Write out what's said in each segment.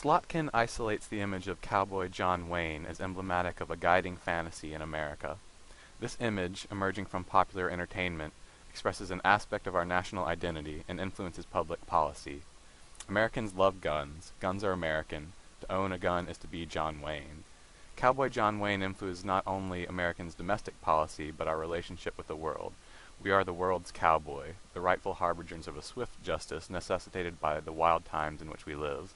Slotkin isolates the image of cowboy John Wayne as emblematic of a guiding fantasy in America. This image, emerging from popular entertainment, expresses an aspect of our national identity and influences public policy. Americans love guns. Guns are American. To own a gun is to be John Wayne. Cowboy John Wayne influences not only Americans' domestic policy, but our relationship with the world. We are the world's cowboy, the rightful harbingers of a swift justice necessitated by the wild times in which we live.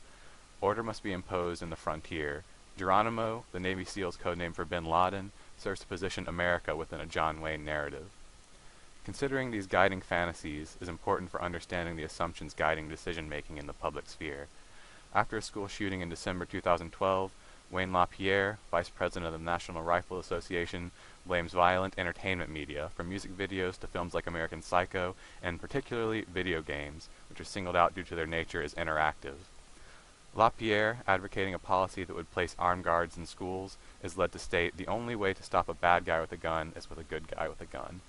Order must be imposed in the frontier. Geronimo, the Navy SEAL's codename for bin Laden, serves to position America within a John Wayne narrative. Considering these guiding fantasies is important for understanding the assumptions guiding decision-making in the public sphere. After a school shooting in December 2012, Wayne LaPierre, vice president of the National Rifle Association, blames violent entertainment media, from music videos to films like American Psycho, and particularly video games, which are singled out due to their nature as interactive. LaPierre, advocating a policy that would place armed guards in schools, is led to state the only way to stop a bad guy with a gun is with a good guy with a gun.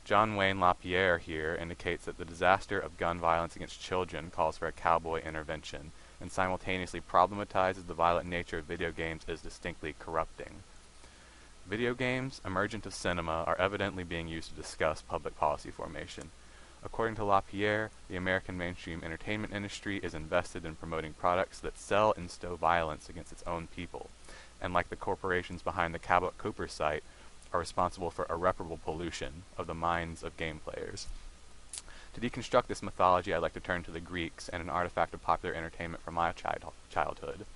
John Wayne LaPierre here indicates that the disaster of gun violence against children calls for a cowboy intervention, and simultaneously problematizes the violent nature of video games as distinctly corrupting. Video games, emergent of cinema, are evidently being used to discuss public policy formation. According to LaPierre, the American mainstream entertainment industry is invested in promoting products that sell and stow violence against its own people, and like the corporations behind the Cabot Cooper site, are responsible for irreparable pollution of the minds of game players. To deconstruct this mythology, I'd like to turn to the Greeks and an artifact of popular entertainment from my childhood.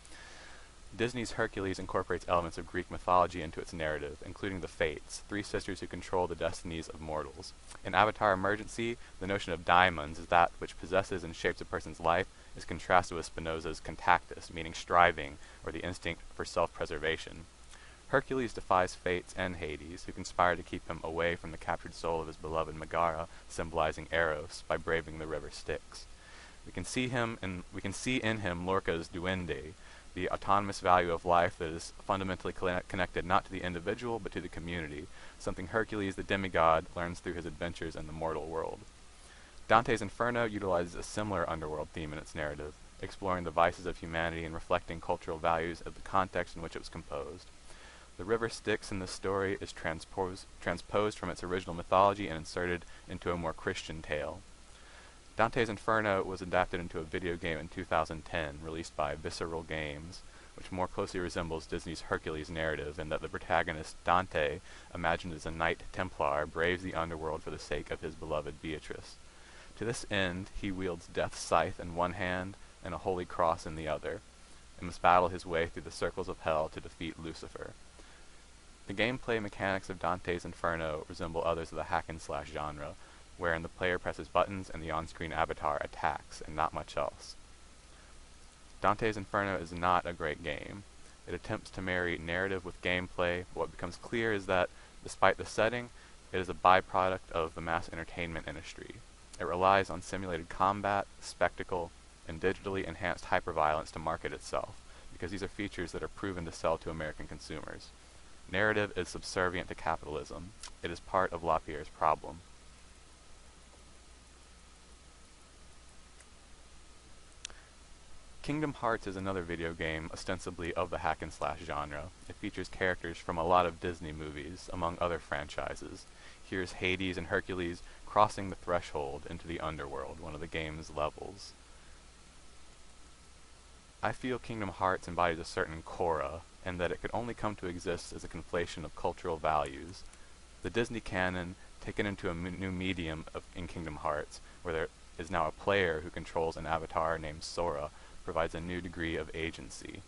Disney's Hercules incorporates elements of Greek mythology into its narrative, including the Fates, three sisters who control the destinies of mortals. In Avatar Emergency, the notion of daimons is that which possesses and shapes a person's life, is contrasted with Spinoza's contactus, meaning striving, or the instinct for self-preservation. Hercules defies Fates and Hades, who conspire to keep him away from the captured soul of his beloved Megara, symbolizing Eros, by braving the river Styx. We can see in him Lorca's duende, the autonomous value of life that is fundamentally connected not to the individual but to the community, something Hercules the demigod learns through his adventures in the mortal world. Dante's Inferno utilizes a similar underworld theme in its narrative, exploring the vices of humanity and reflecting cultural values of the context in which it was composed. The river Styx in this story is transposed from its original mythology and inserted into a more Christian tale. Dante's Inferno was adapted into a video game in 2010, released by Visceral Games, which more closely resembles Disney's Hercules narrative in that the protagonist, Dante, imagined as a knight Templar, braves the underworld for the sake of his beloved Beatrice. To this end, he wields Death's scythe in one hand and a holy cross in the other, and must battle his way through the circles of hell to defeat Lucifer. The gameplay mechanics of Dante's Inferno resemble others of the hack-and-slash genre, wherein the player presses buttons and the on-screen avatar attacks, and not much else. Dante's Inferno is not a great game. It attempts to marry narrative with gameplay, but what becomes clear is that, despite the setting, it is a byproduct of the mass entertainment industry. It relies on simulated combat, spectacle, and digitally enhanced hyperviolence to market itself, because these are features that are proven to sell to American consumers. Narrative is subservient to capitalism. It is part of LaPierre's problem. Kingdom Hearts is another video game ostensibly of the hack-and-slash genre. It features characters from a lot of Disney movies, among other franchises. Here's Hades and Hercules crossing the threshold into the underworld, one of the game's levels. I feel Kingdom Hearts embodies a certain Korra, and that it could only come to exist as a conflation of cultural values. The Disney canon, taken into a new medium in Kingdom Hearts, where there is now a player who controls an avatar named Sora, provides a new degree of agency.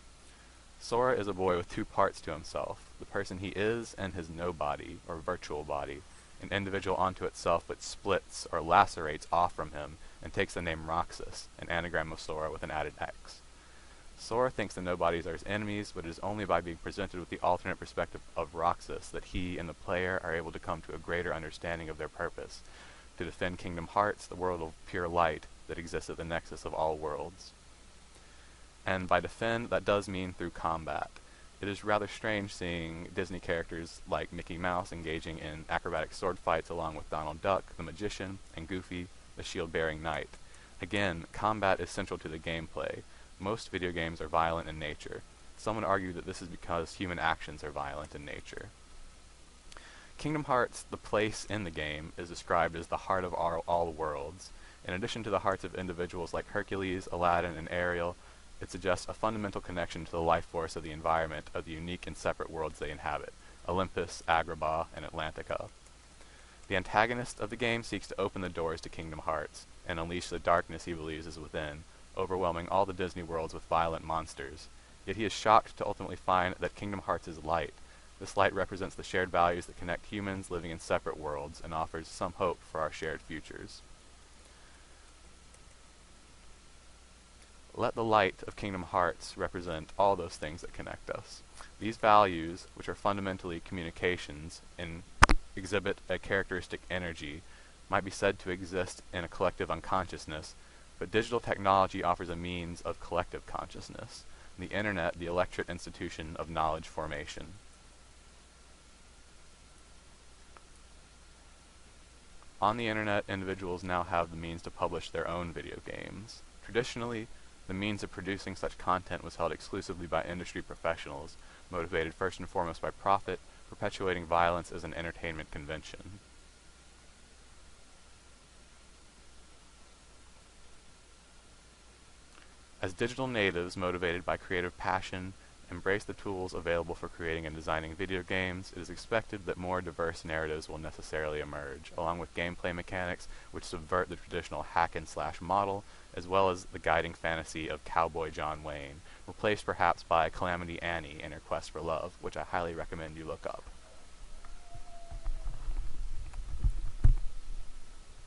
Sora is a boy with two parts to himself, the person he is and his no-body, or virtual body, an individual unto itself which splits or lacerates off from him and takes the name Roxas, an anagram of Sora with an added X. Sora thinks the nobodies are his enemies, but it is only by being presented with the alternate perspective of Roxas that he and the player are able to come to a greater understanding of their purpose, to defend Kingdom Hearts, the world of pure light that exists at the nexus of all worlds. And by defend, that does mean through combat. It is rather strange seeing Disney characters like Mickey Mouse engaging in acrobatic sword fights along with Donald Duck, the Magician, and Goofy, the shield-bearing knight. Again, combat is central to the gameplay. most video games are violent in nature. Some would argue that this is because human actions are violent in nature. Kingdom Hearts, the place in the game, is described as the heart of all worlds. In addition to the hearts of individuals like Hercules, Aladdin, and Ariel, it suggests a fundamental connection to the life force of the environment of the unique and separate worlds they inhabit: Olympus, Agrabah, and Atlantica. The antagonist of the game seeks to open the doors to Kingdom Hearts and unleash the darkness he believes is within, overwhelming all the Disney worlds with violent monsters. Yet he is shocked to ultimately find that Kingdom Hearts is light. This light represents the shared values that connect humans living in separate worlds and offers some hope for our shared futures. Let the light of Kingdom Hearts represent all those things that connect us. These values, which are fundamentally communications and exhibit a characteristic energy, might be said to exist in a collective unconsciousness, but digital technology offers a means of collective consciousness, the internet the electorate institution of knowledge formation. On the internet, individuals now have the means to publish their own video games. Traditionally, the means of producing such content was held exclusively by industry professionals, motivated first and foremost by profit, perpetuating violence as an entertainment convention. As digital natives motivated by creative passion embrace the tools available for creating and designing video games, it is expected that more diverse narratives will necessarily emerge, along with gameplay mechanics which subvert the traditional hack-and-slash model, as well as the guiding fantasy of Cowboy John Wayne, replaced perhaps by Calamity Annie in her quest for love, which I highly recommend you look up.